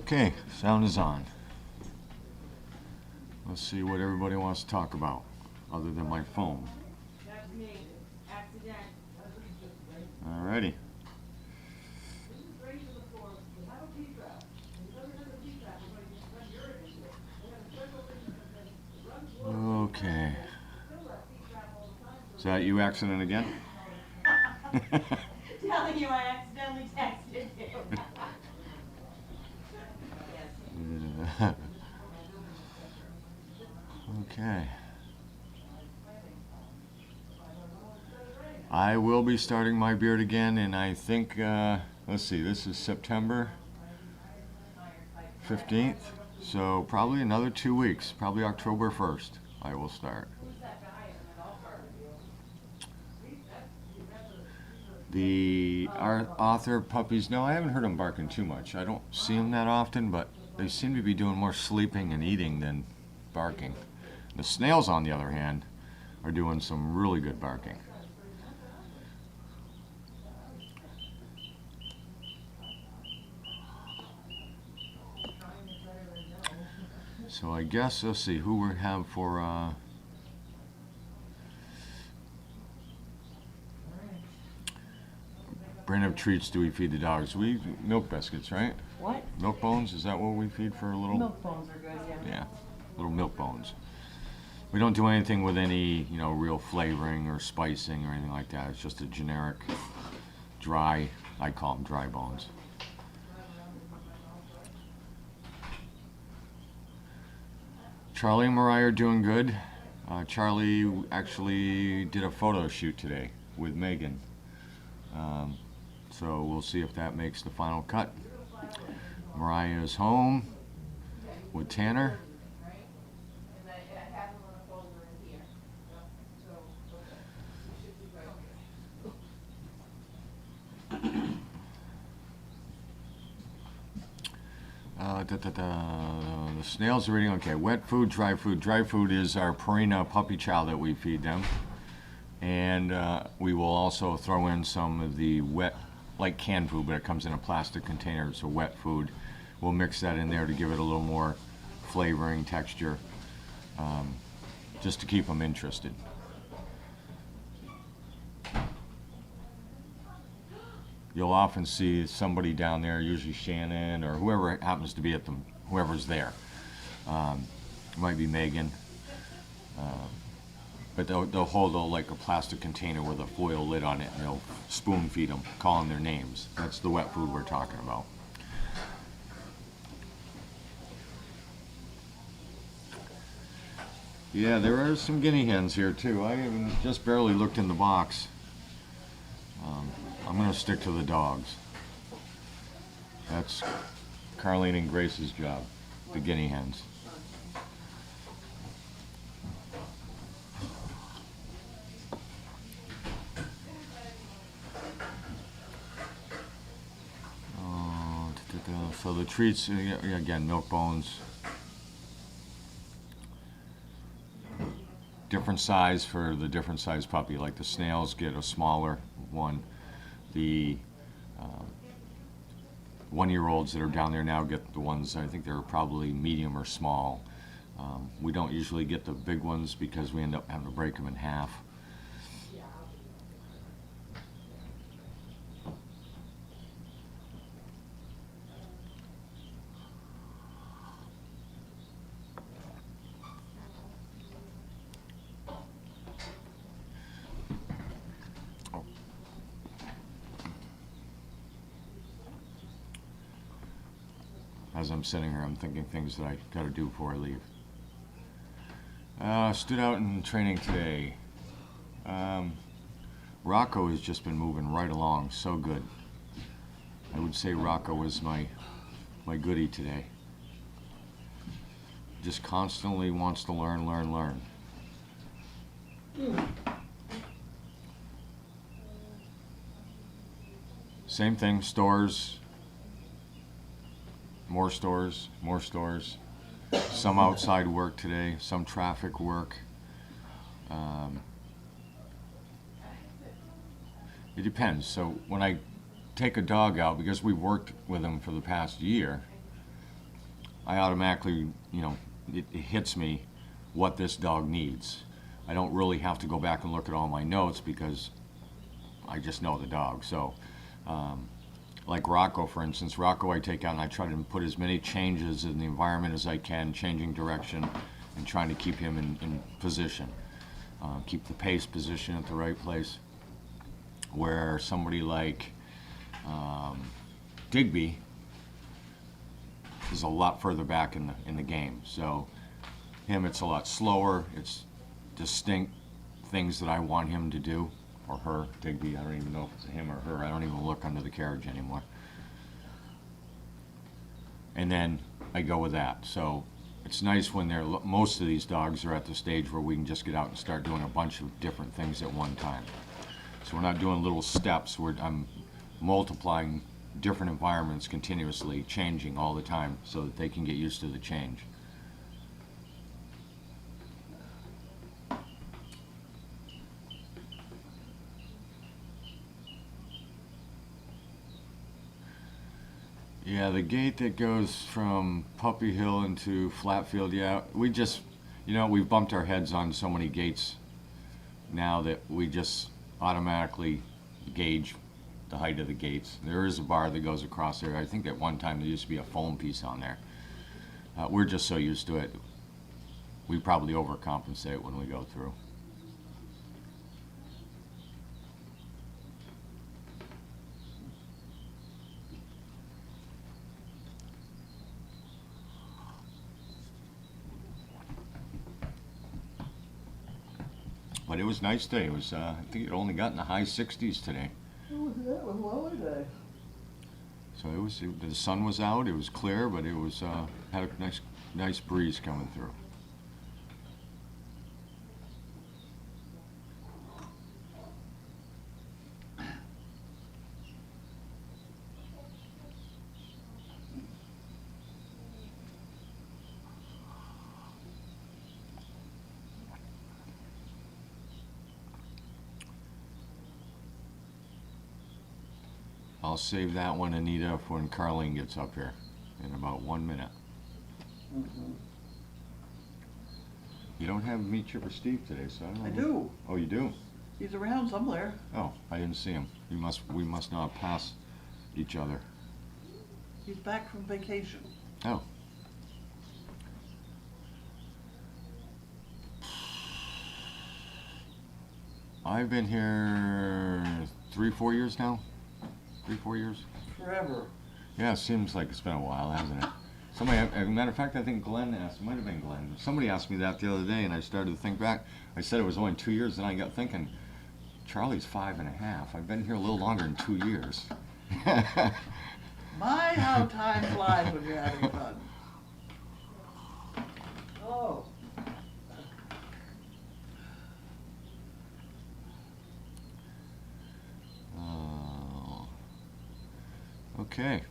Okay, sound is on. Let's see what everybody wants to talk about, other than my phone. That's me. Accident. Alrighty. Okay. Is that you accident again? Telling you I accidentally texted you. Okay. I will be starting my beard again, and I think, let's see, this is September 15th, so probably another 2 weeks, probably October 1st, I will start. Our author puppies, no, I haven't heard them barking too much. I don't see them that often, but they seem to be doing more sleeping and eating than barking. The snails, on the other hand, are doing some really good barking. So I guess, let's see, who we have for, brand of treats do we feed the dogs? Milk biscuits, right? What? Milk bones, is that what we feed for a little? Milk bones are good, yeah. Yeah, little milk bones. We don't do anything with any, real flavoring or spicing or anything like that. It's just a generic dry, I call them dry bones. Charlie and Mariah are doing good. Charlie actually did a photo shoot today with Megan. So we'll see if that makes the final cut. Mariah is home with Tanner. The snails are eating. Okay, wet food, dry food. Dry food is our Purina puppy chow that we feed them. And we will also throw in some of the wet, like canned food, but it comes in a plastic container, so wet food. We'll mix that in there to give it a little more flavoring, texture, just to keep them interested. You'll often see somebody down there, usually Shannon or whoever happens to be at them, whoever's there. It might be Megan. But they'll hold like a plastic container with a foil lid on it, and they'll spoon feed them, calling their names. That's the wet food we're talking about. Yeah, there are some guinea hens here too. I even just barely looked in the box. I'm going to stick to the dogs. That's Carlene and Grace's job, the guinea hens. So the treats, again, milk bones. Different size for the different size puppy. Like the snails get a smaller one. The 1-year-olds that are down there now get the ones, I think they're probably medium or small. We don't usually get the big ones because we end up having to break them in half. As I'm sitting here, I'm thinking things that I got to do before I leave. Stood out in training today. Rocco has just been moving right along, so good. I would say Rocco was my goodie today. Just constantly wants to learn. Same thing, stores. More stores, some outside work today, some traffic work. It depends. So when I take a dog out, because we've worked with him for the past year, I automatically, you know, it hits me what this dog needs. I don't really have to go back and look at all my notes because I just know the dog. So, like Rocco, for instance, Rocco I take out and I try to put as many changes in the environment as I can, changing direction and trying to keep him in position. Keep the pace position at the right place. Where somebody like Digby is a lot further back in the game. So him, it's a lot slower. It's distinct things that I want him to do, or her. Digby, I don't even know if it's a him or her. I don't even look under the carriage anymore. And then I go with that. So it's nice when most of these dogs are at the stage where we can just get out and start doing a bunch of different things at one time. So we're not doing little steps. I'm multiplying different environments continuously, changing all the time so that they can get used to the change. Yeah, the gate that goes from Puppy Hill into Flatfield, yeah, we just, you know, we've bumped our heads on so many gates now that we just automatically gauge the height of the gates. There is a bar that goes across there. I think at one time there used to be a foam piece on there. We're just so used to it. We probably overcompensate when we go through. But it was nice today. It was, I think it only got in the high 60s today. Oh, that was a lovely day. So the sun was out. It was clear, but it was had a nice breeze coming through. I'll save that one, Anita, for when Carlene gets up here in about 1 minute. Mm-hmm. You don't have Meat Chipper Steve today, so I don't know. I do. Oh, you do? He's around somewhere. Oh, I didn't see him. We must not pass each other. He's back from vacation. Oh. I've been here 3-4 years now. 3-4 years? Forever. Yeah, it seems like it's been a while, hasn't it? Somebody, as a matter of fact, I think Glenn asked, it might have been Glenn. Somebody asked me that the other day, and I started to think back. I said it was only 2 years, and I got thinking, Charlie's 5.5. I've been here a little longer than 2 years. My, how time flies when you're having fun. Oh. Okay,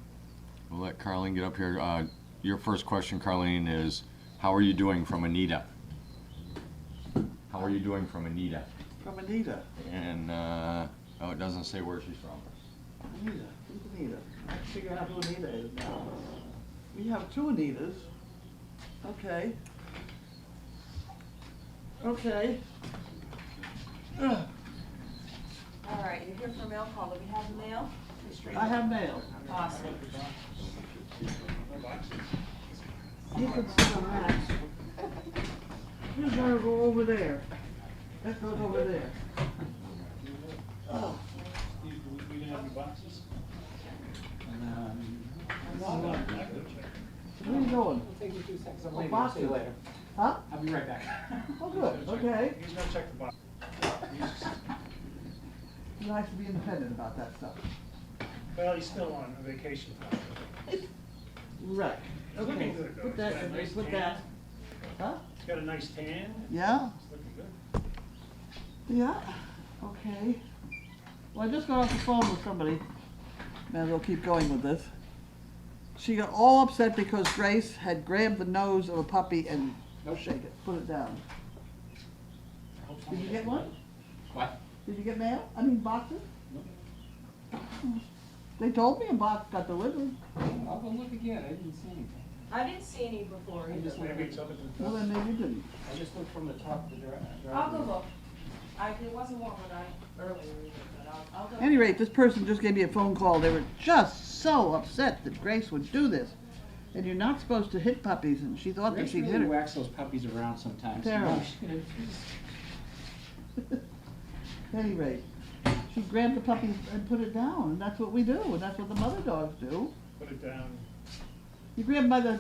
we'll let Carlene get up here. Your first question, Carlene, is how are you doing from Anita? How are you doing from Anita? From Anita. And, oh, it doesn't say where she's from. Anita. Who's Anita? I have to figure out who Anita is now. We have 2 Anitas. Okay. Okay. Ugh. All right, you're here for mail call. Do we have the mail? I have mail. Awesome. You can sit on that. You're gonna go over there. That goes over there. Oh. We didn't have any boxes? Where are you going? It'll take me 2 seconds. I'm Oh, leaving. I'll see you boxes. later. Huh? I'll be right back. Oh, good, okay. He's gonna check the box. It's nice to be independent about that stuff. Well, he's still on vacation. Right. It's looking Okay, good, though. put It's that, got a nice put tan. that. Huh? He's got a nice tan. Yeah? It's looking good. Yeah, okay. Well, I just got off the phone with somebody. May as well keep going with this. She got all upset because Grace had grabbed the nose of a puppy and shake it, put it down. Did you get one? What? Did you get mail? I mean boxes? They told me a box got delivered. I'll go look again. I didn't see anything. I didn't see any before either. Maybe it's up at the Well, top. then maybe you didn't. I just looked from the top of the driveway. I'll go look. It wasn't one when earlier either, but I'll go. At any rate, this person just gave me a phone call. They were just so upset that Grace would do this. And you're not supposed to hit puppies, and she thought that Grace she'd hit really her. whacks those puppies around sometimes. Terrible. You know, At any rate, she grabbed the puppy and put it down, and that's what we do, and that's what the mother dogs do. Put it down. You grab them by the,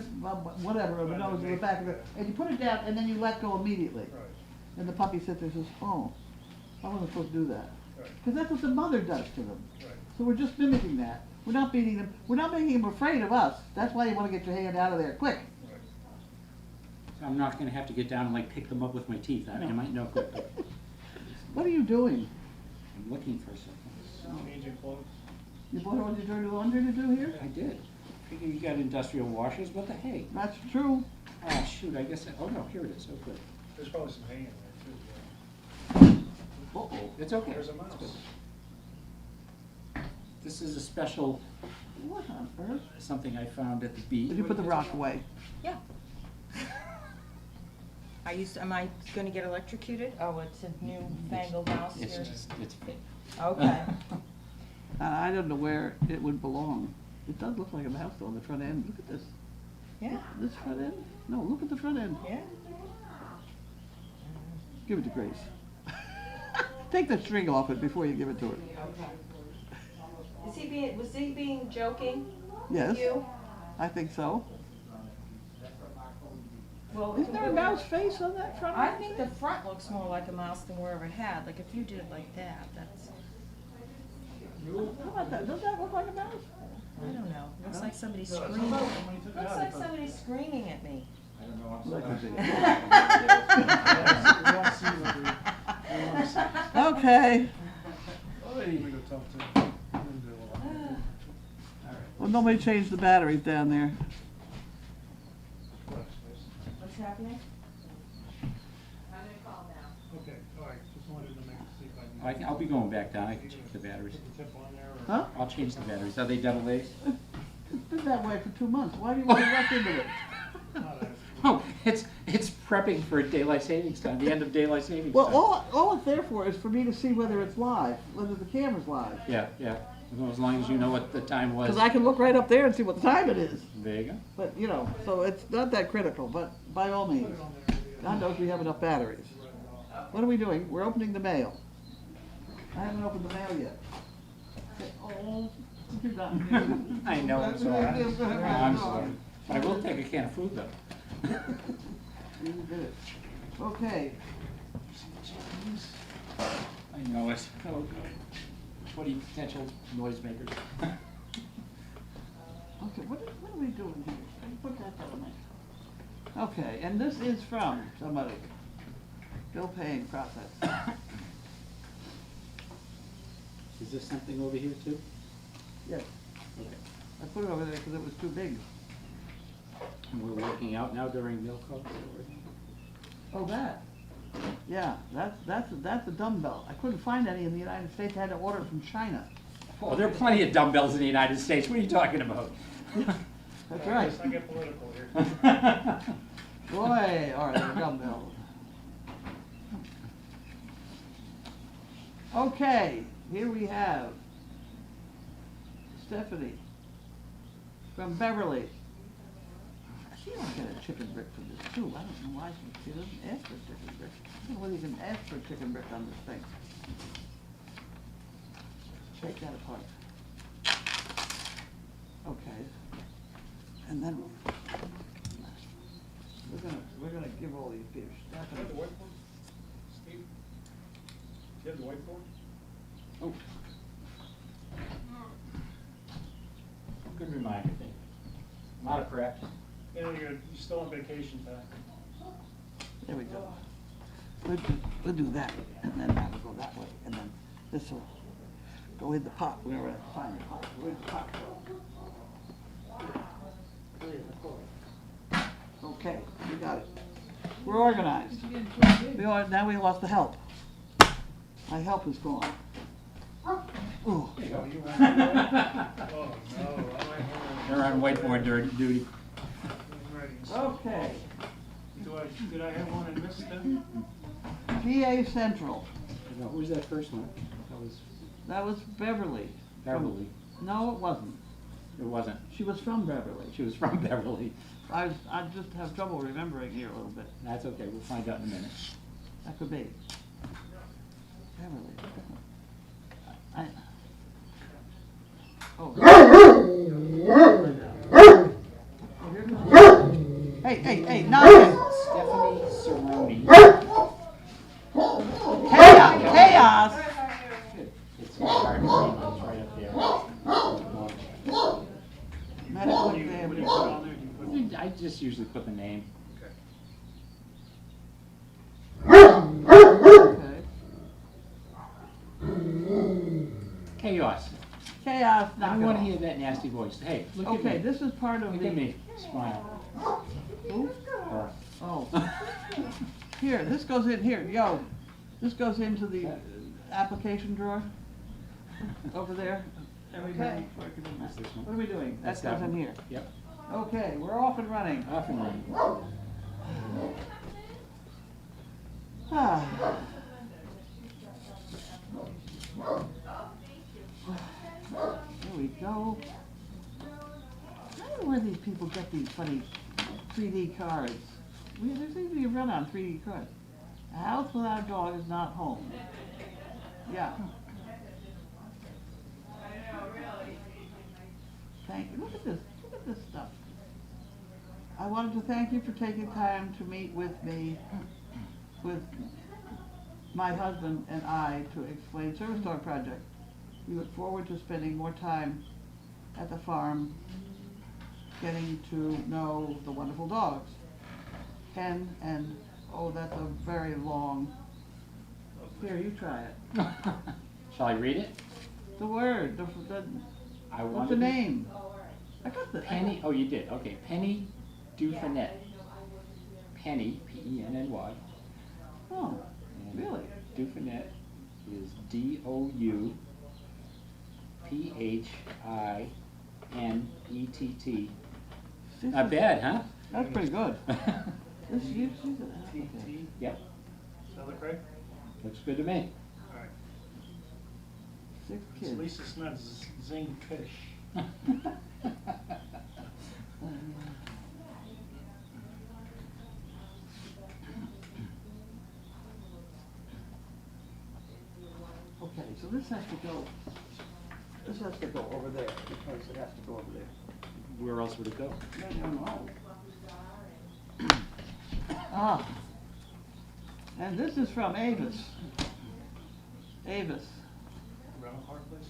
whatever, the nose or the back of it, and you put it down, and then you let go immediately. Right, And the puppy sits there and says, oh, I wasn't supposed to do that. right, Because that's what the mother does to them. right. So we're just mimicking that. We're not beating them, we're not making them afraid of us. That's why you want to get your hand out of there quick. Right. So I'm not gonna have to get down and like pick them up with my teeth. I might know quickly. What are you doing? I'm looking for something. Changing clothes. You bought all your dirty laundry to do here? I did. Figure you got industrial washers, what the hey? That's true. Oh, shoot, I guess, oh no, here it is, oh good. There's probably some hay in there too. Uh-oh, it's okay. There's a It's mouse. good. This is a special, What on earth? something I found at the beach. Did you put the rock away? Yeah. Am I gonna get electrocuted? Oh, it's a new fangled house It's here. just, it's fake. Okay. I don't know where it would belong. It does look like a mouse though on the front end. Look at this. Yeah, This front end? No, look at the front end. yeah. Give it to Grace. Take the string off it before you give it to her. Okay. Was he being joking? Yes, You? I think so. Well, Isn't there a mouse face on that front I end? think the front looks more like a mouse than wherever it had. Like if you did it like that, that's, How about that? Does that look like a mouse? I don't know. Looks like somebody screaming. Looks like somebody screaming at me. That could be. We don't see what we want to see. Okay. We go talk to him. We'll do a lot. Well, nobody changed the batteries down there. What's happening? I'm gonna call now. Okay, all right, just wanted to make, see if I can. I'll be going back down, I can check the batteries. Put the tip on there or? Huh? I'll change the batteries. Are they double A's? It's been that way for 2 months. Why do you want to rush into it? Not a- Oh, it's prepping for daylight savings time, the end of daylight savings Well, time. all it's there for is for me to see whether it's live, whether the camera's live. Yeah, yeah, as long as you know what the time was. Because I can look right up there and see what time it is. There you go. But, you know, so it's not that critical, but by all means, God knows we have enough batteries. What are we doing? We're opening the mail. I haven't opened the mail yet. Oh, you're done. I know, I'm sorry. I'm sorry. But I will take a can of food though. You did it. Okay, I know it. Oh, God. What are you, potential noisemakers? okay, what are we doing here? Put that down there. Okay, and this is from somebody. Bill paying process. Is this something over here too? Yes, Okay. I put it over there because it was too big. And we're working out now during meal calls? Oh, that? Yeah, that's a dumbbell. I couldn't find any in the United States. I had to order it from China. Oh, there are plenty of dumbbells in the United States. What are you talking about? That's right. Let's not get political here. Boy, all right, a dumbbell. Okay, here we have Stephanie from Beverly. She don't get a chicken brick for this too. I don't know why she doesn't ask for a chicken brick. I don't know whether you can ask for a chicken brick on this thing. Take that apart. Okay. And then we're gonna give all these beers. Do you have the whiteboard? Steve? Do you have the whiteboard? Oh. Good reminder, Dave. A lot of prep. You know, you're still on vacation time. There we go. We'll do that, and then that will go that way, and then this will go in the pot. We're gonna find the pot. Where's the pot go? Okay, we got it. We're organized. Now we lost the help. My help is gone. Ooh. There you go. Oh, no, I might They're on whiteboard duty. Okay, Did I have one I missed then? PA Central, Now, who was that first one? That was that was Beverly. Beverly. No, it wasn't. It wasn't. She was from Beverly. She was from Beverly. I just have trouble remembering here a little bit. That's okay, we'll find out in a minute. That could be. Beverly. Oh. Hey, nonsense! Stephanie Cerrone. Chaos! It's hard to read, it's right up there. Medical What do you put examiner. on there? Do you put- I just usually put the name. Okay. Chaos. Chaos, I knock don't it want to off. hear that nasty voice. Hey, look at Okay, me. this is part of Look the. at me. Smile. Who? Her. Oh. Here, this goes in here, yo. This goes into the application drawer. Over there. Everybody. That's this What one. are we doing? That That's goes in one. here. Yep. Okay, we're off and running. Off and running. Ah. Here we go. I don't know where these people get these funny 3D cards. There seems to be a run on 3D cards. A house without a dog is not home. Yeah. Thank you. Look at this. Look at this stuff. I wanted to thank you for taking time to meet with me, with my husband and I, to explain Service Dog Project. We look forward to spending more time at the farm, getting to know the wonderful dogs. Ken and, oh, that's a very long, here, you try it. Shall I read it? The word, I what's wanted the to- name? I got the. Penny, oh, you did, okay. Penny Dufanet. Penny, P-E-N-N-Y. Oh, and really? Dufanet is D-O-U-P-H-I-N-E-T-T. Not bad, huh? That's pretty good. This, she's okay. T. Yep, Sound that correct? looks good to me. All right. 6 At kids. least it's not zing fish. Okay, so this has to go over there, because it has to go over there. Where else would it go? No. Ah, and this is from Avis. Avis, Rental car, please?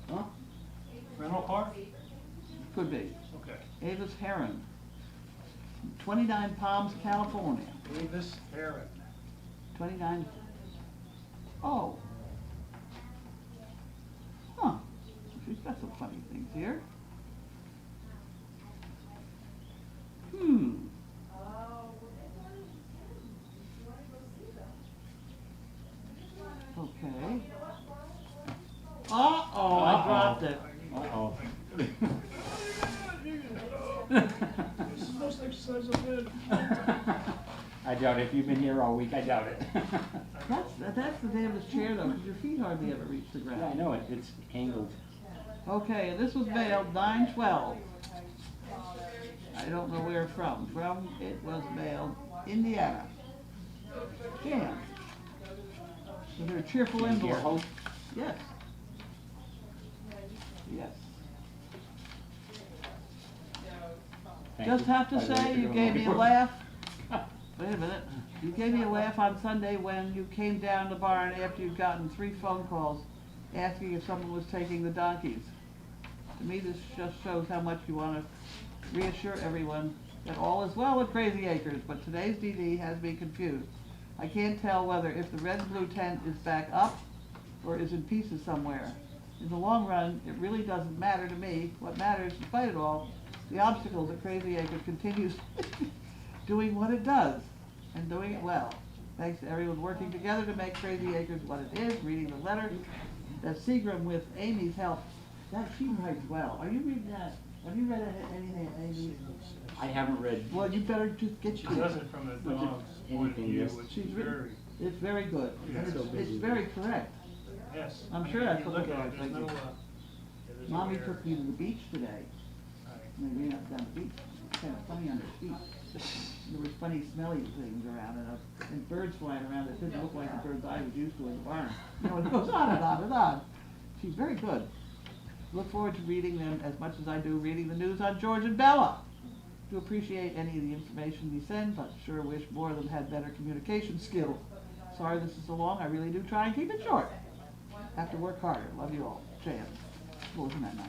huh? Rental car? Could be. Okay. Avis Heron, 29 Palms, California. Davis Heron. 29. Oh. Huh. She's got some funny things here. Okay. Uh-oh, I dropped it. Uh-oh. This is the most exercise I've had. I doubt it. If you've been here all week, I doubt it. That's the damnedest chair though, because your feet hardly ever reach the Yeah, I ground. know it. It's angled. Okay, and this was mailed 9/12. I don't know where from. It was mailed Indiana. Damn. With her cheerful Dear envelope. Hope. Yes. Yes. Thank Just you, have to by the way, say, for you doing gave all me a your work. laugh. Wait a minute. You gave me a laugh on Sunday when you came down the barn after you'd gotten 3 phone calls asking if someone was taking the donkeys. To me, this just shows how much you want to reassure everyone that all is well at Crazy Acres, but today's DD has me confused. I can't tell whether if the red and blue tent is back up or is in pieces somewhere. In the long run, it really doesn't matter to me. What matters, despite it all, the obstacles that Crazy Acres continues doing what it does, and doing it well. Thanks to everyone working together to make Crazy Acres what it is, reading the letter that Seagram, with Amy's help, that she writes well. Are you reading that? Have you read anything, Amy? I haven't read. Well, you better just get She your, does it from the Which is dog's point of anything, view, yes. which She's is written- very, it's very good. Yeah. It's, So busy. it's very correct. yes. I'm I mean, sure when that's you what look the at it, dog's there's no, thinking. yeah, there's no Mommy error. took me to the beach today. Right. And we went up down the beach. It's kind of funny on the beach. There was funny smelly things around and birds flying around. It didn't look like the birds I was used to in the barn. You know, it goes on and on and on. She's very good. Look forward to reading them as much as I do reading the news on George and Bella. Do appreciate any of the information you send, but sure wish more of them had better communication skills. Sorry this is so long. I really do try and keep it short. Have to work harder. Love you all. Jan. Well, isn't that nice?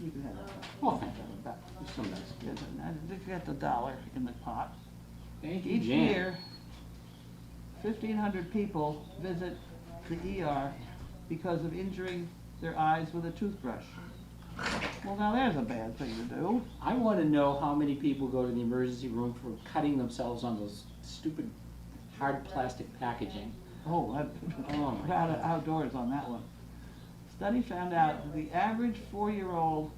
You can have that. Oh, thank you. Back. You're so nice. Yes, and I think you got the dollar in the pot. Thank you, Each Jan. year, 1,500 people visit the ER because of injuring their eyes with a toothbrush. Well, now there's a bad thing to do. I want to know how many people go to the emergency room for cutting themselves on those stupid hard plastic packaging. Oh, Oh, my we're outdoors on that one. Study found out that the average 4-year-old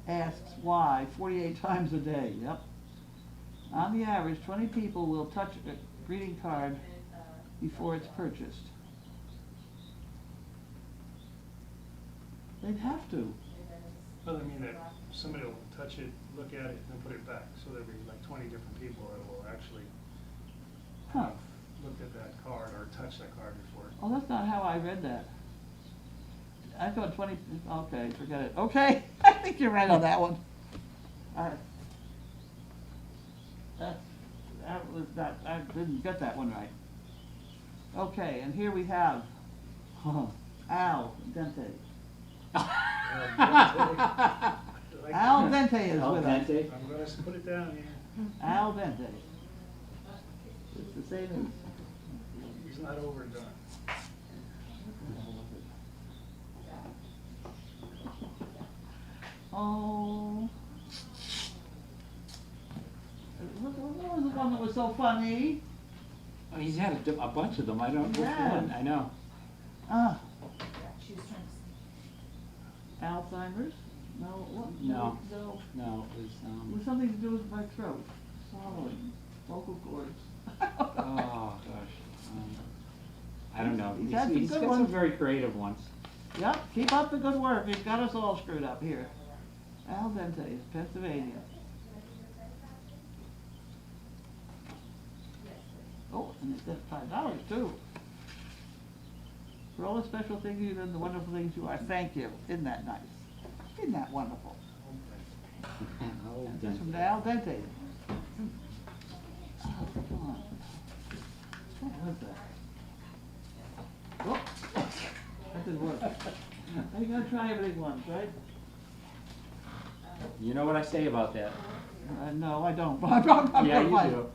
asks why 48 times a day. Yep. On the average, 20 people will touch a greeting card before it's purchased. They'd have to. Well, I mean, that somebody will touch it, look at it, and put it back, so there'll be like 20 different people that will actually Huh. have looked at that card or touched that card before. Oh, that's not how I read that. I thought 20, okay, forget it. Okay, I think you're right on that one. That was not, I didn't get that one right. Okay, and here we have Al Dente. Al Dente is Al with us. dente. I'm gonna put it down here. Al Dente. It's the same as. He's not overdone. Oh. What was the one that was so funny? Oh, he's had a bunch of them. I don't know which Yeah. one. I know. Ah, She was trying to. Alzheimer's? No, what? No. No. No, it It was. was something to do with my throat, swallowing, vocal cords. Oh gosh. I don't know. He's had some He's good got some ones. very creative ones. Yep, keep up the good work. You've got us all screwed up here. Al Dente, Pennsylvania. Oh, and it's at $5 too. For all the special things you do and the wonderful things you are, thank you. Isn't that nice? Isn't that wonderful? Oh, That's from the Al Dente. Oh, come on. What was that? Oh, that didn't work. You gotta try everything once, right? You know what I say about that? No, I don't. I'm Yeah, gonna you find do. it.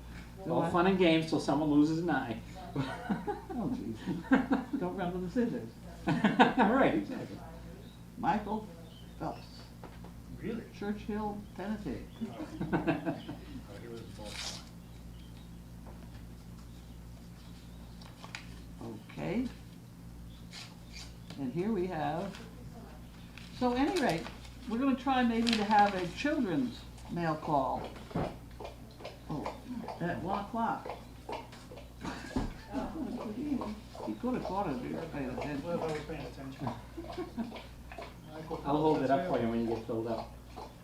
It's all fun and games till someone loses an eye. Oh, jeez. Don't run with the scissors. Right, exactly. Michael Phelps, Really? Churchill, Tennessee. Oh, he was both. Okay. And here we have, so at any rate, we're gonna try maybe to have a children's mail call. Oh, at 1 o'clock. He could have caught it if he was paying attention. Well, if I was paying attention. I'll hold it up for you when you get filled up.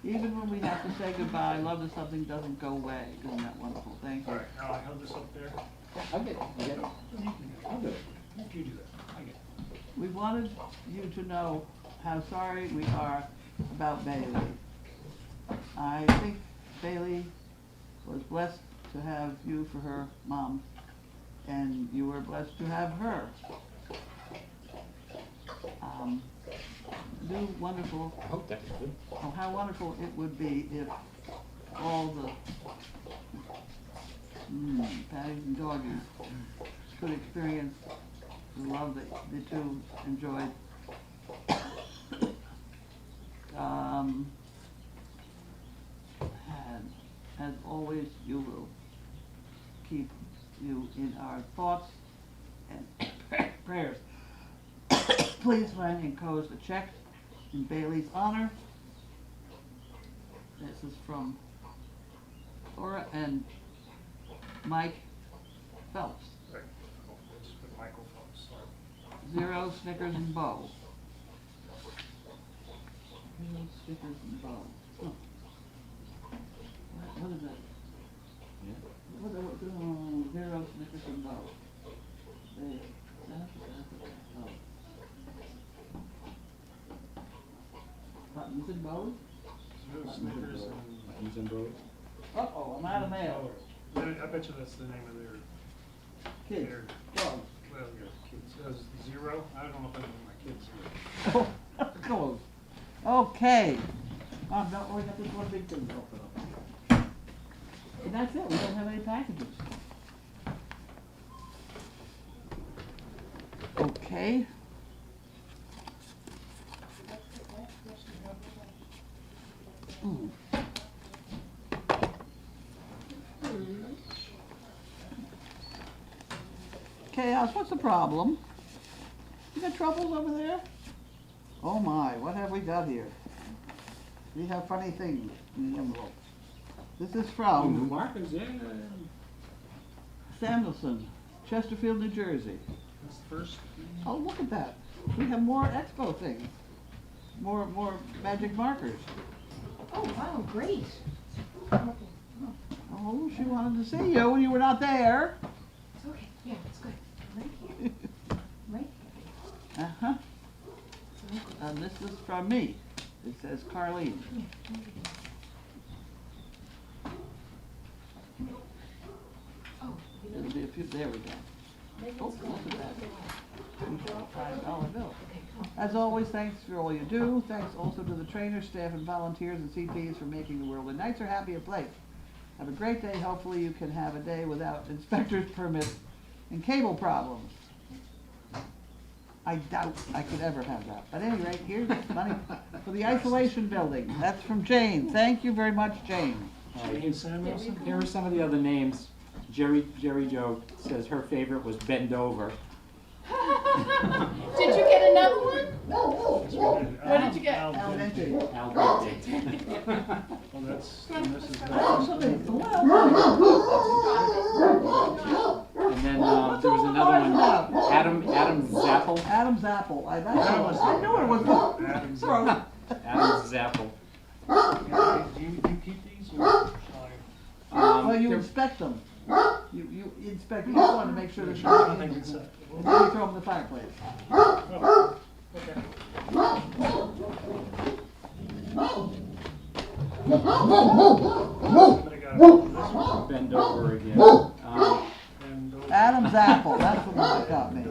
Even when we have to say goodbye, love that something doesn't go away. Isn't that wonderful? Thank you. All right, now I held this up there. I'll get it. You get it? You can do that. I'll do it. You do that. I get it. We wanted you to know how sorry we are about Bailey. I think Bailey was blessed to have you for her mom, and you were blessed to have her. Do wonderful, I hope that was good. oh, how wonderful it would be if all the patties and doggies could experience the love that the two enjoyed. And as always, you will keep you in our thoughts and prayers. Please find enclosed a check in Bailey's honor. This is from Laura and Mike Phelps. Right. We'll just put Michael Phelps. 0, Snickers and Bo. 0, Snickers and Bo. Oh. What is that? What, 0, Snickers and Bo. There. Oh. Buttons and bows? No, Snickers and. Uh-oh, I'm out of mail. I bet you that's the name of their. Kids. Their, Dogs. well, your kids. It was 0. I don't know if I know my kids. Oh, close. Okay. Oh, no, we got this one big thing to open up. And that's it, we don't have any packages. Okay. Ooh. Chaos, what's the problem? You got troubles over there? Oh my, what have we got here? We have funny things in the envelope. This is from Markers, yeah. Samuelson, Chesterfield, New Jersey. That's the first. Oh, look at that. We have more expo things. More magic markers. Oh, wow, great. Oh, she wanted to see you when you were not there. It's okay, yeah, it's good. Right here. Right here. Uh-huh. And this is from me. It says Carlene. Oh, you know, It'll be a few, there we go. Oh, look at that. $5 bill. okay, come on. As always, thanks for all you do. Thanks also to the trainers, staff, and volunteers and CTs for making the world a nicer, happier place. Have a great day. Hopefully you can have a day without inspector's permits and cable problems. I doubt I could ever have that. But at any rate, here's money for the isolation building. That's from Jane. Thank you very much, Jane. Jane Samuelson? Here are some of the other names. Jerry Jo says her favorite was Bend Over. Did you get another one? What did you get? Al Dente. Al Dente. Well, that's, and this is. Oh, somebody, well, And then there was another one, Adam Zappel. Adam's apple. I knew it was Adam's throat. Adam Zappel. Do you keep these or shall Well, you There- inspect them. You inspect each one to make sure there's I? nothing Nothing in inside. them. And then you throw them in the fireplace. Oh, okay. Somebody got this one. Bend Over again. And those- Adam's apple, that's the one that got me.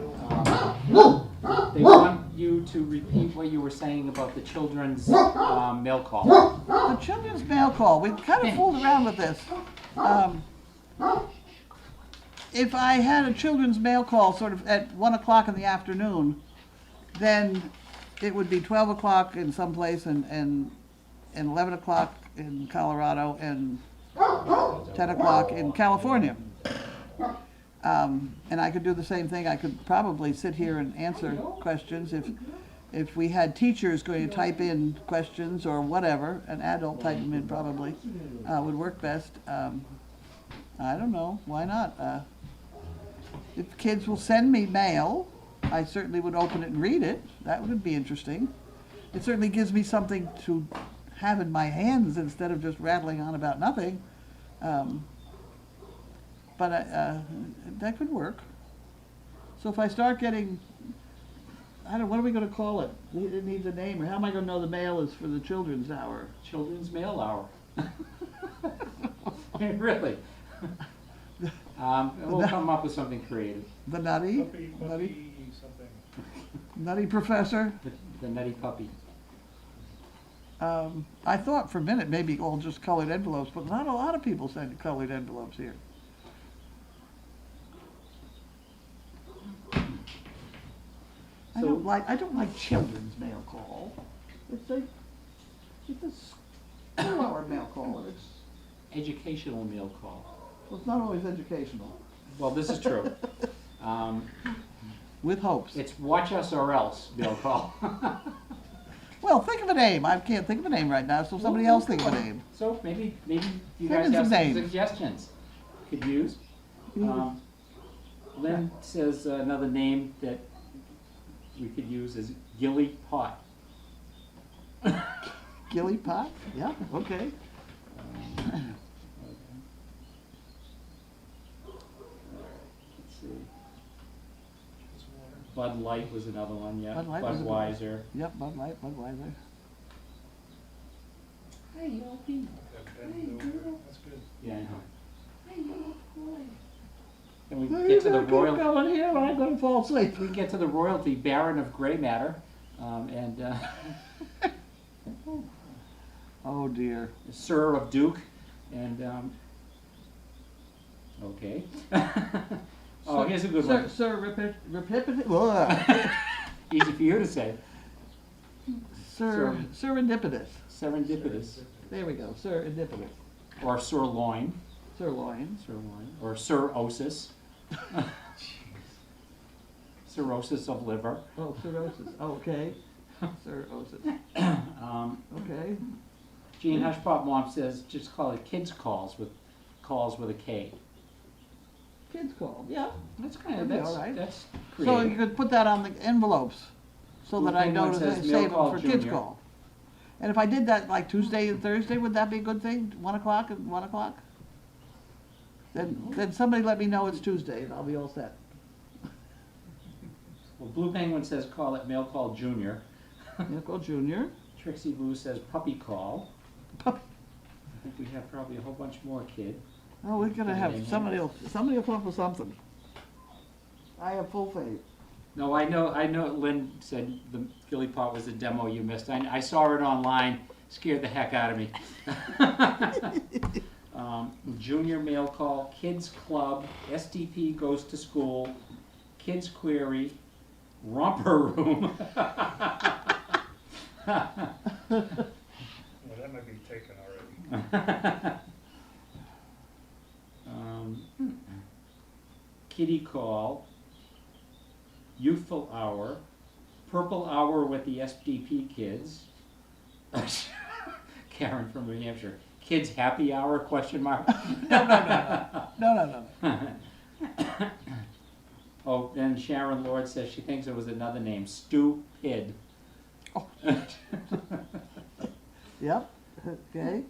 They want you to repeat what you were saying about the children's mail call. The children's mail call, we kind of fooled around with this. If I had a children's mail call sort of at 1 o'clock in the afternoon, then it would be 12 o'clock in some place and 11 o'clock in Colorado and 10 o'clock in California. And I could do the same thing. I could probably sit here and answer questions if we had teachers going to type in questions or whatever, an adult type them in probably, would work best. I don't know, why not? If kids will send me mail, I certainly would open it and read it. That would be interesting. It certainly gives me something to have in my hands instead of just rattling on about nothing. But that could work. So if I start getting, I don't know, what are we going to call it? It needs a name, or how am I going to know the mail is for the children's hour? Children's mail hour. Really. We'll come up with something creative. The nutty, Puppy, something. nutty professor. The nutty puppy. I thought for a minute maybe all just colored envelopes, but not a lot of people send colored envelopes here. I So- don't like children's mail call. It's a school hour mail call. Educational mail call. Well, it's not always educational. Well, this is true. With hopes. It's watch us or else mail call. Well, think of a name. I can't think of a name right now, so somebody else think of a name. So maybe you Think guys of have some some names. suggestions could use. Lynn says another name that we could use is Gilly Pot. Gilly Pot? Yeah, okay. Let's see. Bud Light was another one, yeah. Bud Light was a good one. Budweiser. Yep, Bud Light, Budweiser. Hey, Opie. That's good. Yeah, I know. Hey, little boy. And we You get to the better keep royal. going here, or I'm gonna fall asleep. We get to the royalty, Baron of Grey Matter, and Oh dear. Sir of Duke, and okay. Oh, here's a good one. Sir, Repipity. Easy for you to say. Serendipitous. Serendipitous, There we go, serendipitous. or sirloin, Sirloin. or cirrhosis. Cirrhosis of liver. Oh, cirrhosis, okay. Cirrhosis, okay. Gene Hushpop Mom says just call it kids calls with a K. Kids call, yeah. That's kind That'd of, be all right. that's So creative. you could put that on the envelopes, so that I Blue know Penguin to says save mail them call for kids junior. call. And if I did that like Tuesday and Thursday, would that be a good thing? 1 o'clock and 1 o'clock? Then somebody let me know it's Tuesday and I'll be all set. Well, Blue Penguin says call it mail call junior. Nickel Junior. Trixie Boo says puppy call. Puppy. I think we have probably a whole bunch more, kid. Oh, we're gonna have, somebody will come up with something. I have full faith. No, I know Lynn said the Gilly Pot was a demo you missed. I saw it online, scared the heck out of me. Junior mail call, kids club, SDP goes to school, kids query, romper room. Yeah, that might be taken already. Kitty call, youthful hour, purple hour with the SDP kids. Karen from New Hampshire. Kids happy hour, question mark? No. Oh, and Sharon Lord says she thinks it was another name, Stupid. Oh. Yep, okay.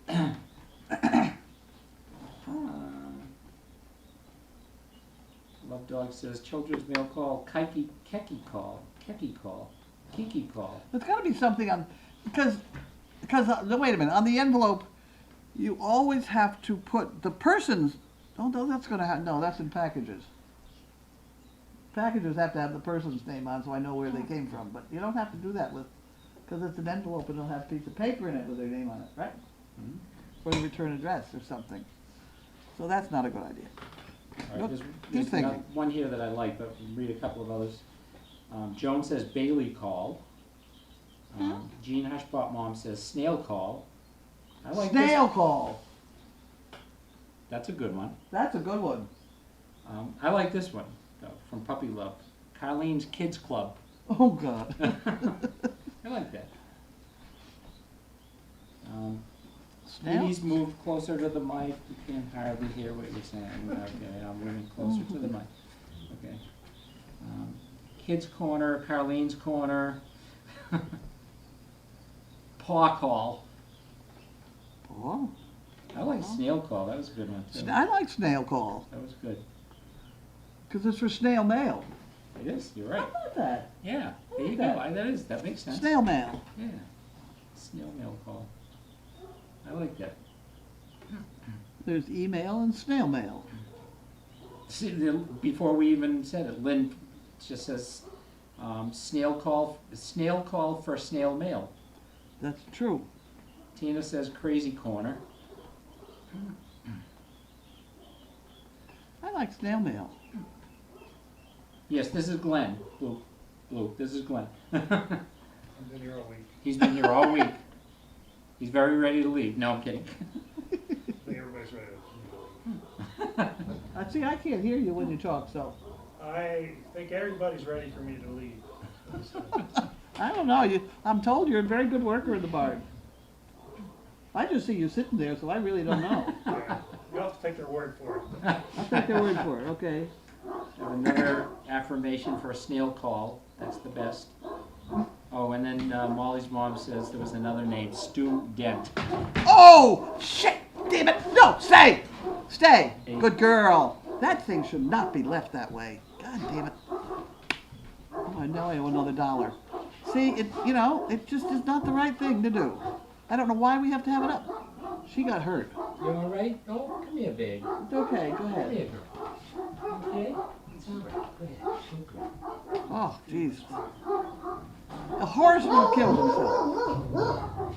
Love Dog says children's mail call, keki call, kiki call. There's gotta be something on, because, no, wait a minute, on the envelope, you always have to put the person's, oh, no, that's gonna have, no, that's in packages. Packages have to have the person's name on, so I know where they came from, but you don't have to do that with, because it's an envelope and it'll have a piece of paper in it with their name on it, right? Mhm. For the return address or something. So that's not a good idea. All Nope. right, Keep there's thinking. one here that I like, but we'll read a couple of others. Joan says Bailey call. Jean Hushpop Mom says snail call. I like this. Snail call, That's a good one. that's a good one. I like this one, though, from Puppy Love. Carlene's Kids Club. Oh, God. I like that. Snail? Please move closer to the mic. You can hardly hear what you're saying. Okay, I'm moving closer to the mic. Okay. Kids Corner, Carlene's Corner. Paw Call. Oh, I like Snail Call. That was a good one, too. I like snail call, That was good. because it's for snail mail. It is, you're How right. about that? Yeah, there you like go. that. That makes sense. Snail mail. Yeah. Snail mail call. I like that. There's email and snail mail. See, before we even said it, Lynn just says, snail call for snail mail. That's true. Tina says crazy corner. I like snail mail. Yes, this is Glenn. Blue, this is Glenn. I've been here all week. He's been here all week. He's very ready to leave. No, I'm kidding. I think everybody's ready to leave. See, I can't hear you when you talk, so. I think everybody's ready for me to leave. I don't know, I'm told you're a very good worker in the barn. I just see you sitting there, so I really don't know. Yeah, you'll have to take their word for it. I'll take their word for it, okay. Another affirmation for a snail call. That's the best. Oh, and then Molly's mom says there was another name, Stu Dent. Oh, shit, damn it, no, stay, stay, Hey. good girl. That thing should not be left that way, god damn it. Oh, I know I owe another $1. See, it just is not the right thing to do. I don't know why we have to have it up. She got hurt. You all right? Oh, come here, babe. It's okay, go Come ahead. here, girl. Okay? It's all right. Go ahead. Go, girl. Oh, jeez. A horseman killed himself.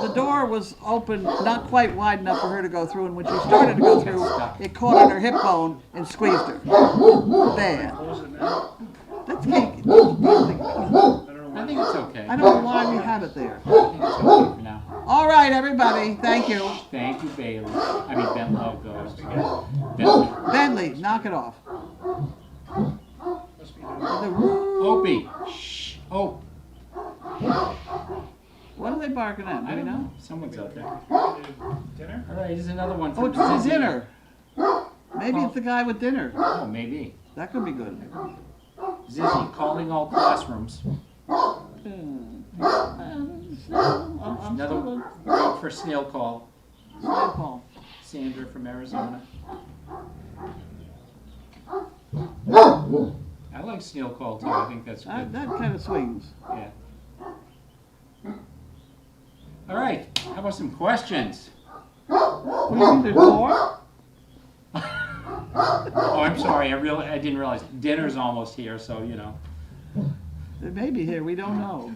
The door was open, not quite wide enough for her to go through, and when she started to go through, it caught on her hip bone and squeezed her. Bad. Close it now. Let's keep, I don't know I why. think it's okay. I don't know why we have it there. I think it's okay for now. All right, everybody, thank you. Thank you, Bailey. I mean, Bentley. Oh, God. Bentley. Bentley, knock it off. Must be The woo- Opie. Shh. Oh, What are they barking at? Do I we don't know? know. Someone's out there. dinner? All right, here's another one Oh, from it's for Zizzy. dinner. Maybe it's the guy with dinner. Oh, maybe. That could be good. Zizzy, calling all classrooms. Another one for snail call. Paul. Sandra from Arizona. I like snail call too. I think that's good. That kind of swings. Yeah. All right. How about some questions? What do you think, there's more? Oh, I'm sorry. I didn't realize dinner's almost here. So you know. They may be here, we don't know.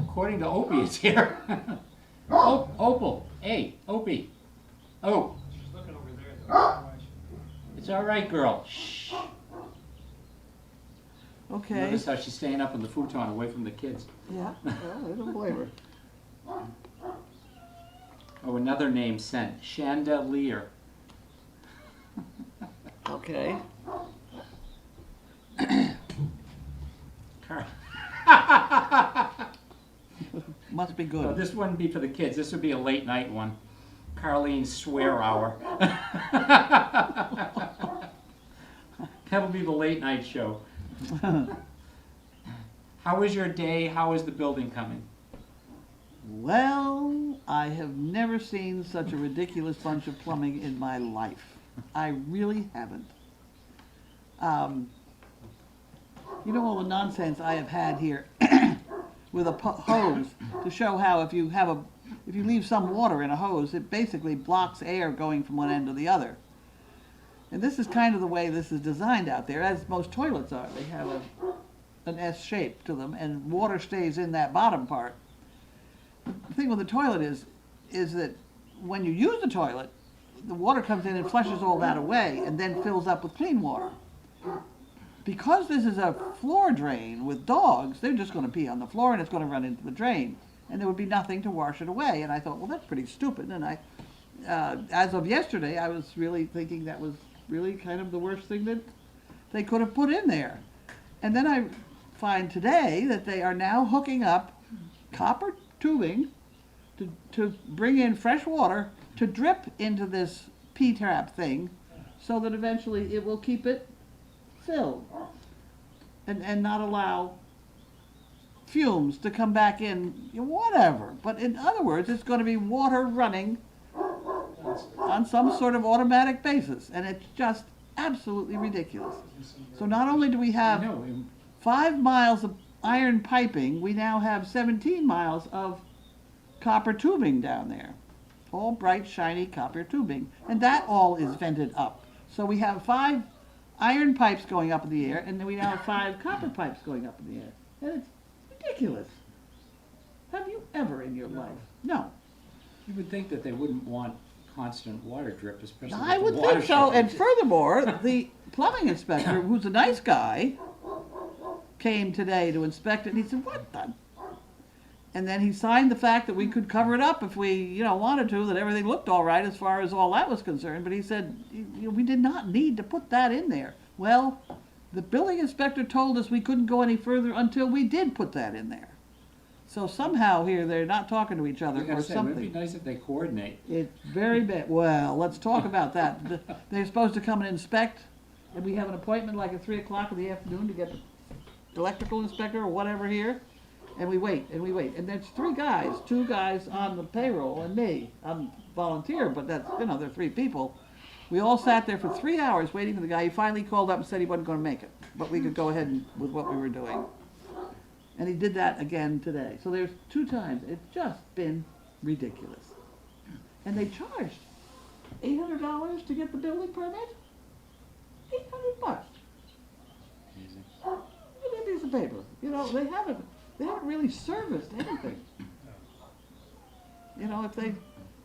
According to Opie, it's here. Oh, Opal. Hey, Opie. Oh, She's looking over there though. I don't know why she- it's all right, girl. Shh. Okay. Notice how she's staying up on the futon away from the kids. Yeah, well, I don't blame her. Oh, another name sent. Chandelier. Okay. Car- Must be Oh, good. this wouldn't be for the kids. This would be a late night one. Carlene's swear hour. That'll be the late night show. How was your day? How is the building coming? Well, I have never seen such a ridiculous bunch of plumbing in my life. I really haven't. You know all the nonsense I have had here with a hose to show how if you leave some water in a hose, it basically blocks air going from one end to the other. And this is kind of the way this is designed out there, as most toilets are. They have an S shape to them, and water stays in that bottom part. The thing with the toilet is that when you use the toilet, the water comes in and flushes all that away and then fills up with clean water. Because this is a floor drain with dogs, they're just going to pee on the floor and it's going to run into the drain. And there would be nothing to wash it away. And I thought, well, that's pretty stupid. And as of yesterday, I was really thinking that was really kind of the worst thing that they could have put in there. And then I find today that they are now hooking up copper tubing to bring in fresh water to drip into this P-trap thing so that eventually it will keep it filled and not allow fumes to come back in, whatever. But in other words, it's going to be water running on some sort of automatic basis, and it's just absolutely ridiculous. So not only do we I have know. 5 miles of iron piping, we now have 17 miles of copper tubing down there. All bright, shiny copper tubing. And that all is vented up. So we have 5 iron pipes going up in the air, and then we now have 5 copper pipes going up in the air. And it's ridiculous. Have you ever in your life? No. You would think that they wouldn't want constant water drip, especially I with would the water think so. And shortage. furthermore, the plumbing inspector, who's a nice guy, came today to inspect it, and he said, what the? And then he signed the fact that we could cover it up if we, wanted to, that everything looked all right as far as all that was concerned. But he said, we did not need to put that in there. Well, The building inspector told us we couldn't go any further until we did put that in there. So somehow here, they're not talking to each other I gotta or say, it would something. be nice if they coordinate. It's very bad. Well, let's talk about that. They're supposed to come and inspect, and we have an appointment like at 3 o'clock in the afternoon to get the electrical inspector or whatever here, and we wait, and we wait. And there's 3 guys, 2 guys on the payroll and me. I'm volunteer, but that's, there are 3 people. We all sat there for 3 hours waiting for the guy. He finally called up and said he wasn't gonna make it, but we could go ahead with what we were doing. And he did that again today. So there's 2 times. It's just been ridiculous. And they charged $800 to get the building permit? $800. Amazing. Look at that piece of paper. You know, they haven't really serviced anything. You know,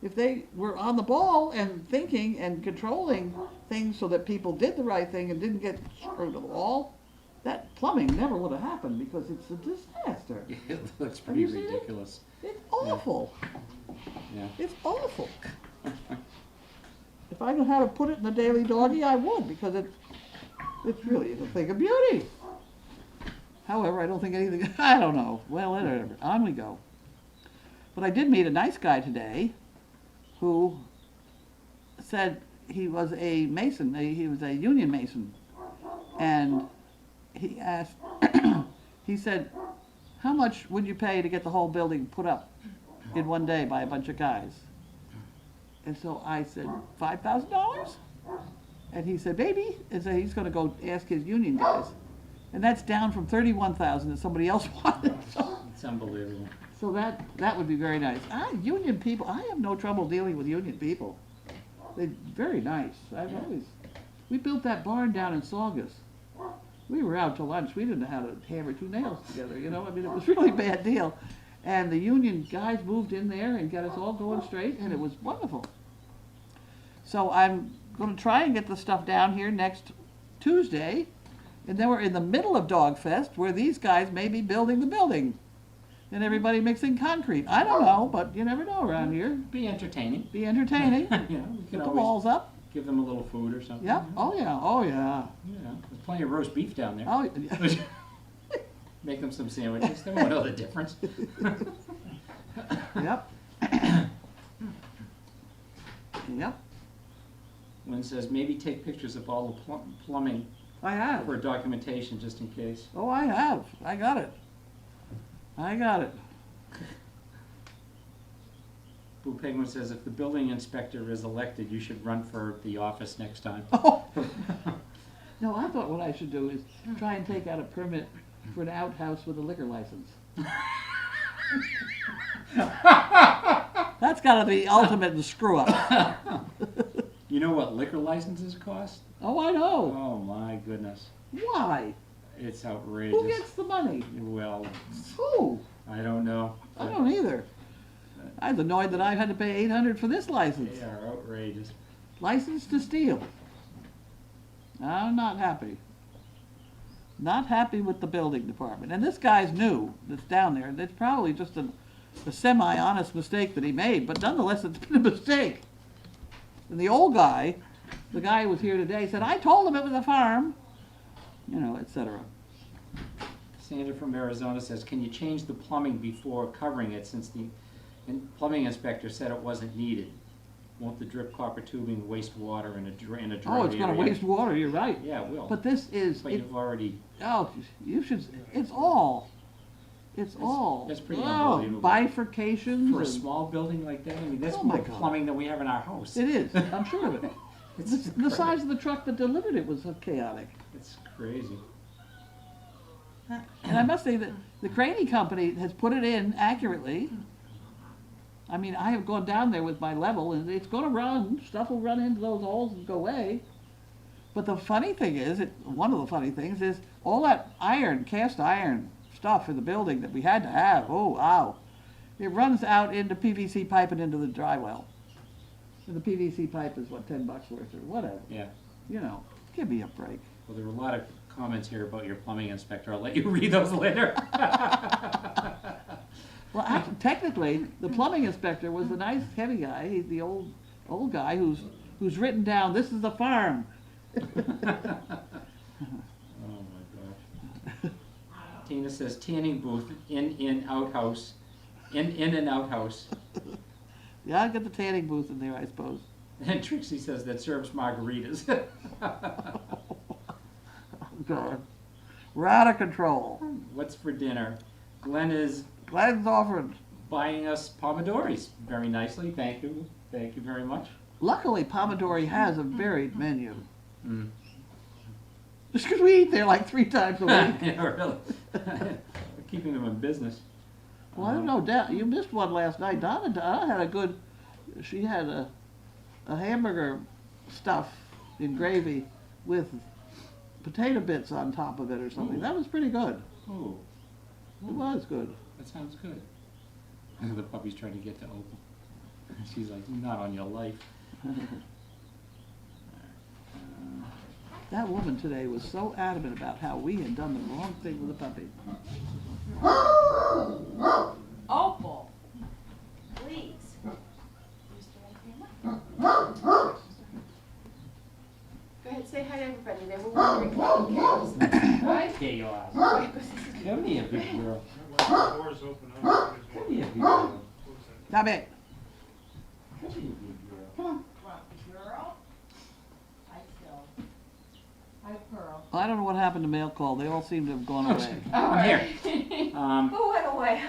if they were on the ball and thinking and controlling things so that people did the right thing and didn't get screwed at all, that plumbing never would have happened because it's a disaster. It looks pretty seen it? ridiculous. It's awful. Yeah. It's awful. If I knew how to put it in the Daily Doggy, I would, because it's really a thing of beauty. However, I don't think anything, I don't know. Well, whatever. On we go. But I did meet a nice guy today who said he was a mason, he was a union mason. And he asked, he said, how much would you pay to get the whole building put up in one day by a bunch of guys? And so I said, $5,000? And he said, maybe. And so he's going to go ask his union guys. And that's down from $31,000 that somebody else wanted. It's unbelievable. So that would be very nice. Union people, I have no trouble dealing with union people. They're very nice. We built that barn down in Saugus. We were out to lunch. We didn't know how to hammer 2 nails together, you know? I mean, it was really a bad deal. And the union guys moved in there and got us all going straight, and it was wonderful. So I'm going to try and get the stuff down here next Tuesday. And then we're in the middle of Dog Fest, where these guys may be building the building. And everybody mixing concrete. I don't know, but you never know around here. Be entertaining. Be entertaining. You know, we Put can the always walls up. give them a little food or something. Yep. You know? Oh yeah. Oh yeah. You know, there's plenty of roast beef down there. Oh yeah. Make them some sandwiches. They won't know the difference. Yep. Yep. One says maybe take pictures of all the plumbing I have. for documentation just in case. Oh, I have. I got it. I got it. Boo Penguin says if the building inspector is elected, you should run for the office next time. Oh. No, I thought what I should do is try and take out a permit for an outhouse with a liquor license. That's got to be ultimate in screw up. You know what liquor licenses cost? Oh, I know. Oh my goodness. Why? It's outrageous. Who gets the money? Well, Who? I don't know. I don't either. I was annoyed that I had to pay $800 for this license. They are outrageous. License to steal. I'm not happy. Not happy with the building department. And this guy's new that's down there. It's probably just a semi-honest mistake that he made, but nonetheless it's been a mistake. And the old guy, the guy who was here today, said, I told him it was a farm, you know, etc. Sandra from Arizona says, can you change the plumbing before covering it since the plumbing inspector said it wasn't needed? Won't the drip copper tubing waste water in a dry area? Oh, it's going to waste water, you're right. Yeah, it will. But this is, But you've already... oh, you should, it's all. It's all. That's pretty oh, unbelievable. Bifurcations. For a and- small building like that, I mean, that's Oh my more God. plumbing than we have in our house. It is, I'm sure of it. It's The crazy. size of the truck that delivered it was chaotic. It's crazy. And I must say that the Craney Company has put it in accurately. I mean, I have gone down there with my level, and it's going to run. Stuff will run into those holes and go away. But the funny thing is, one of the funny things is, all that iron, cast iron stuff in the building that we had to have, oh, wow. It runs out into PVC pipe and into the dry well. And the PVC pipe is, what, $10 worth or whatever. Yeah. You know, give me a break. Well, there were a lot of comments here about your plumbing inspector. I'll let you read those later. Well, actually, technically, the plumbing inspector was the nice, heavy guy. He's the old guy who's written down, this is a farm. Oh Tina says tanning booth, in, outhouse, in and outhouse. Yeah, I'd get the tanning booth in there, I suppose. And Trixie says that serves margaritas. Oh, God. We're out of control. What's for dinner? Glenn is Glenn's offering. buying us pomodoris very nicely. Thank you very much. Luckily, Pomodori has a varied menu. Mm. Just because we eat there like 3 times a week. Yeah, really. We're keeping them in business. Well, I don't know, you missed one last night. Donna had a good, she had a hamburger stuff in gravy with potato bits on top of it or something. Ooh. That was pretty good. Ooh, It was good. that sounds good. The puppy's trying to get to open. She's like, not on your life. That woman today was so adamant about how we had done the wrong thing with the puppy. Opal, please. Go ahead, say hi to everybody. They were wondering about chaos. Right? Chaos. Come here, big girl. The doors open up. Come here, big girl. Stop it. Come here, big girl. Come on. Girl. Hi, Phil. Hi, Pearl. I don't know what happened to mail call. They all seem to have gone away. Come here. Who went away?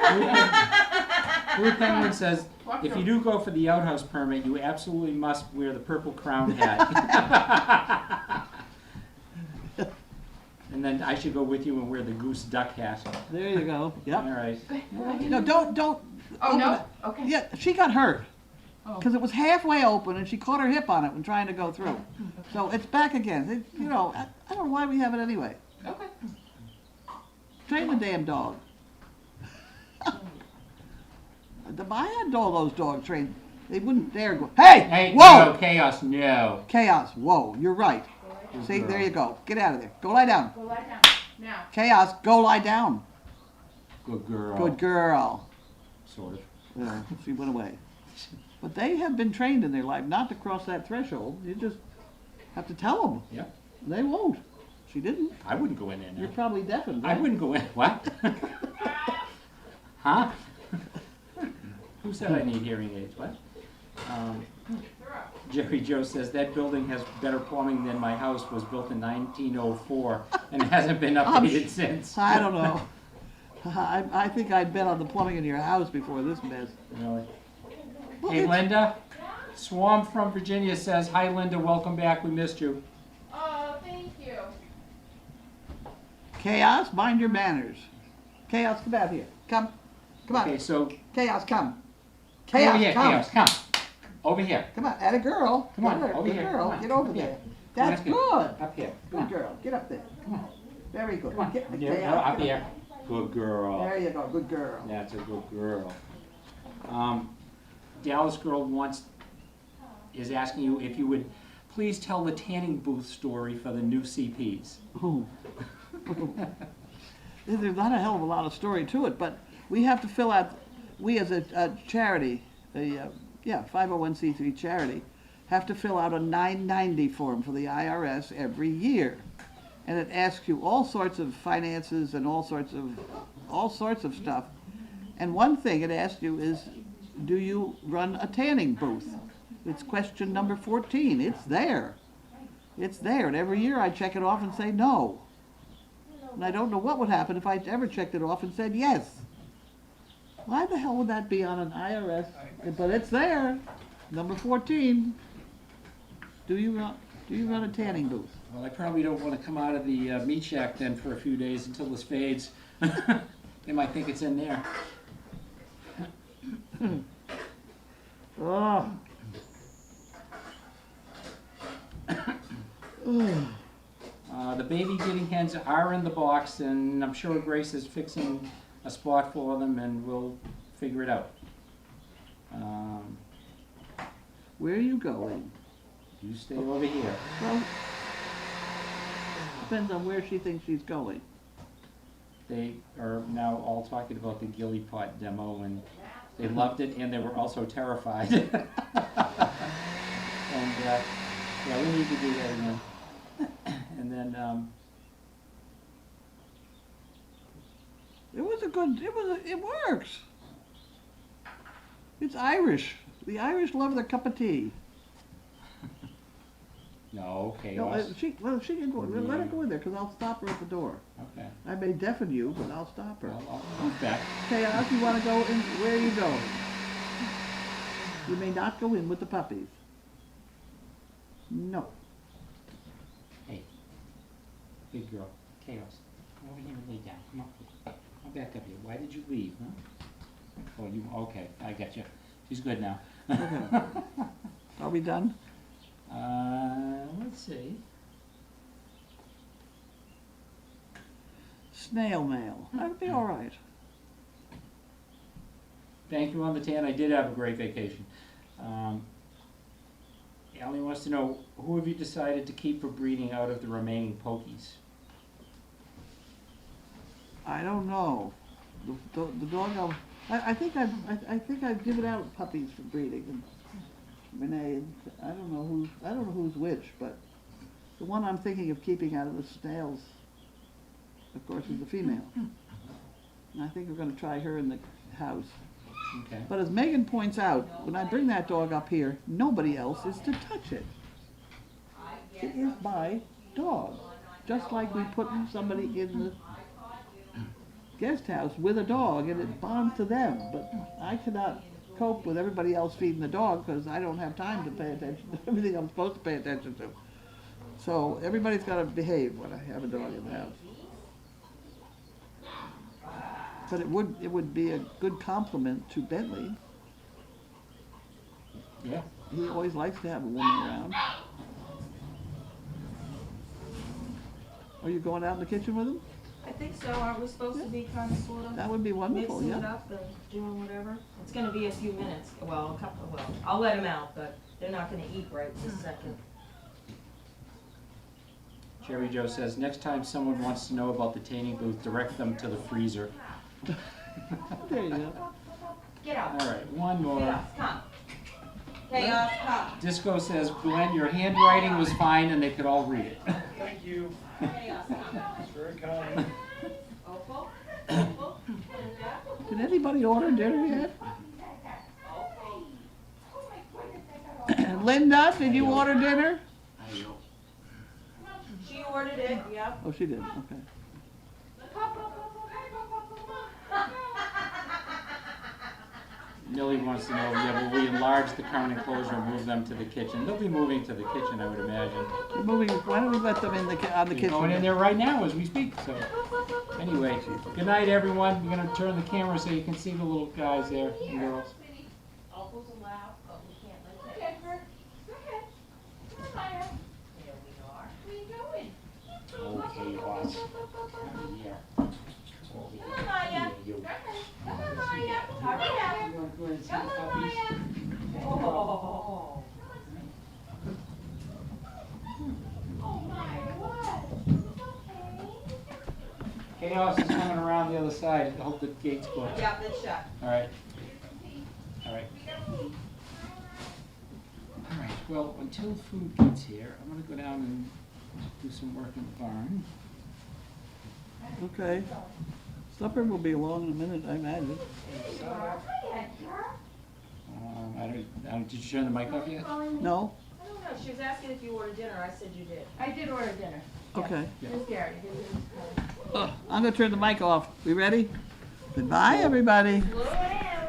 Blue Penguin says, if you do go for the outhouse permit, you absolutely must wear the purple crown hat. And then I should go with you and wear the goose duck hat. There you go. All Yep. right. No, don't. Oh, open no? it. Okay. Yeah, she got hurt. Oh. Because it was halfway open and she caught her hip on it when trying to go through. So it's back again. I don't know why we have it anyway. Okay. Train the damn dog. I had all those dogs trained. They wouldn't dare go. Hey! Hey, Whoa! no, chaos, no. Chaos. Whoa, you're right. Good See, girl. there you go. Get out of there. Go lie down. Go lie down. Now. Chaos, go lie down. Good girl. Good girl. Sort of. Yeah, she went away. But they have been trained in their life not to cross that threshold. You just have to tell them. Yeah. They won't. She didn't. I wouldn't go in there You're now. probably deafened. I right? wouldn't go in. What? Huh? Who said I need hearing aids? What? Jerry Joe says that building has better plumbing than my house, was built in 1904 and hasn't been updated since. I don't know. I think I'd bet on the plumbing in your house before this mess. Really? Well, Hey, it's- Linda. Swam from Virginia says, hi, Linda, welcome back. We missed you. Oh, thank you. Chaos, mind your manners. Chaos, come out here. Come. Come on. Okay, so Chaos, come. come Chaos, over here, come. Chaos, come. Over here. Come on, add a girl. Come on, Good over here, girl, come on, get over come here. there. That's Come on, good. Up here. Come Good on. girl, get up there. Come on. Very good. Come on. Get, Up Chaos, here. Up get here. Good girl. There you go, good girl. That's a good girl. Dallas Girl is asking you if you would please tell the tanning booth story for the new CPs. Ooh. There's not a hell of a lot of story to it, but we have to fill out, we as a charity, 501c3 charity, have to fill out a 990 form for the IRS every year. And it asks you all sorts of finances and all sorts of stuff. And one thing it asks you is, do you run a tanning booth? It's question number 14. It's there. It's there. And every year I check it off and say no. And I don't know what would happen if I ever checked it off and said yes. Why the hell would that be on an IRS? But it's there. Number 14. Do you run a tanning booth? Well, I probably don't want to come out of the meat shack then for a few days until this fades. They might think it's in there. Oh. The baby guinea hens are in the box, and I'm sure Grace is fixing a spot for them, and we'll figure it out. Where are you going? You stay over here. Well, depends on where she thinks she's going. They are now all talking about the Gilly Pot demo, and they loved it, and they were also terrified. And yeah, we need to do that again. And then it works. It's Irish. The Irish love their cup of tea. No, No, chaos. she can go, let her go in there, because I'll stop her at the door. Okay. I may deafen you, but I'll stop her. I'll move back. Chaos, you wanna go in, where you go? You may not go in with the puppies. No. Hey, big girl, chaos. Come over here and lay down. Come on. I'll back up here. Why did you leave, huh? Oh, you, okay, I got you. She's good now. Okay. Are we done? Let's see. Snail mail. That'd be all right. Thank you on the tan. I did have a great vacation. Ally wants to know, who have you decided to keep for breeding out of the remaining pokies? I don't know. The dog, I think I've given out puppies for breeding. And Renee, I don't know who's which, but the one I'm thinking of keeping out of the snails, of course, is the female. And I think we're gonna try her in the house. Okay. But as Megan points out, when I bring that dog up here, nobody else is to touch it. It is my dog. Just like we put somebody in the guest house with a dog and it bonds to them. But I cannot cope with everybody else feeding the dog because I don't have time to pay attention to everything I'm supposed to pay attention to. So everybody's got to behave when I have a dog in the house. But it would be a good compliment to Bentley. Yeah. He always likes to have a woman around. Are you going out in the kitchen with him? I think so, aren't we supposed to be kind of sort of That would be wonderful, mixing it yeah. up and doing whatever? It's gonna be a few minutes, well, I'll let him out, but they're not gonna eat right this second. Jerry Joe says, next time someone wants to know about the tanning booth, direct them to the freezer. There you go. Get All out, right, one more. Chaos, come. Chaos, come. Disco says, Glenn, your handwriting was fine and they could all read it. Thank you. Chaos, come. It's very kind. Opal, Opal, Did anybody order dinner yet? Linda, did you order dinner? she ordered it, yep. Oh, she did, okay. Millie wants to know, yeah, will we enlarge the current enclosure and move them to the kitchen? They'll be moving to the kitchen, I would imagine. We're moving, why don't we let them in on the They're going in kitchen? there right now as we speak, so. Anyway, good night, everyone. We're gonna turn the camera so you can see the little guys there and girls. Opal's allowed, but we can't let that. Okay, go ahead. Come on, Maya. There we are. Where you going? Okay, boss. Yeah. Come on, Maya. You. Come on, Maya. Hurry up. You wanna go ahead and see Come the on, puppies? Maya. Oh. Oh, Maya, what? Okay. Chaos is coming around the other side. I hope the gate's closed. Yep, it's shut. All right. All right. All right, well, until food gets here, I'm gonna go down and do some work in the barn. Okay. Supper will be along in a minute, I imagine. I don't, did you turn the mic off yet? No? I don't know, she was asking if you ordered dinner, I said you did. I did order dinner. Okay. Here's Gary. I'm gonna turn the mic off. We ready? Goodbye, everybody. Slow down.